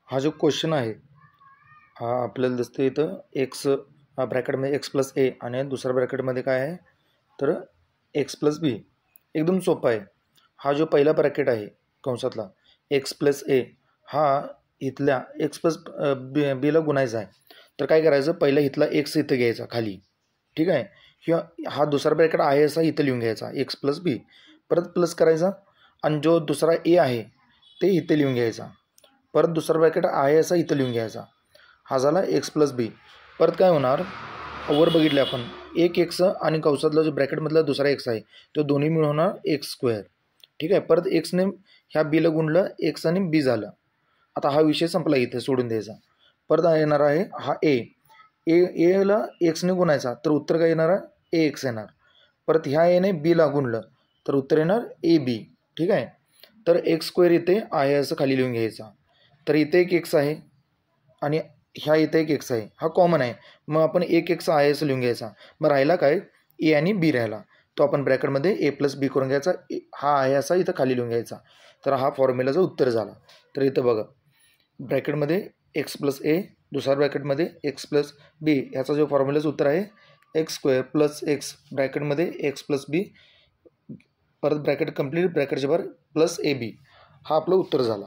हा जो क्वेश्चन आहे हा आपल्याला दिसतं इथं एक्स ब्रॅकेटमध्ये एक्स प्लस ए आणि दुसऱ्या ब्रॅकेटमध्ये काय आहे तर एक्स प्लस बी. एकदम सोपा आहे. हा जो पहिला ब्रॅकेट आहे कंसातला एक्स प्लस ए हा इथल्या एक्स प्लस बीला गुणायचा आहे. तर काय करायचं, पहिला इथला एक्स इथं घ्यायचा खाली, ठीक आहे. किंवा हा दुसरा ब्रॅकेट आहे असा इथं लिहून घ्यायचा एक्स प्लस बी, परत प्लस करायचा आणि जो दुसरा ए आहे ते इथे लिहून घ्यायचा, परत दुसरा ब्रॅकेट आहे असा इथं लिहून घ्यायचा. हा झाला एक्स प्लस बी. परत काय होणार, वर बघितले आपण एक एक्स आणि कंसातला जो ब्रॅकेटमधला दुसरा एक्स आहे तो दोन्ही मिळून होणार एक्स स्क्वेअर, ठीक आहे. परत एक्सने ह्या बीला गुणलं, एक्स आणि बी झालं. आता हा विषय संपला, इथे सोडून द्यायचा. परत येणार आहे हा एला एक्सने गुणायचा तर उत्तर काय येणार आहे ए एक्स येणार. परत ह्या एने बीला गुणलं तर उत्तर येणार ए बी, ठीक आहे. तर एक्स स्क्वेअर इथे आहे असं खाली लिहून घ्यायचा. तर इथे एक एक्स आहे आणि ह्या इथे एक एक्स आहे, हा कॉमन आहे. मग आपण एक एक्स आहे असं लिहून घ्यायचा. मग राहिला काय ए आणि बी राहिला, तो आपण ब्रॅकेटमध्ये ए प्लस बी करून घ्यायचा. हा आहे असा इथं खाली लिहून घ्यायचा. तर हा फॉर्म्युलाचं उत्तर झाला. तर इथं बघा ब्रॅकेटमध्ये एक्स प्लस ए, दुसऱ्या ब्रॅकेटमध्ये एक्स प्लस बी, ह्याचा जो फॉर्म्युलाचं उत्तर आहे एक्स स्क्वेअर प्लस एक्स ब्रॅकेटमध्ये एक्स प्लस बी, परत ब्रॅकेट कंप्लीट, ब्रॅकेटच्या बाहेर प्लस ए बी, हा आपलं उत्तर झाला.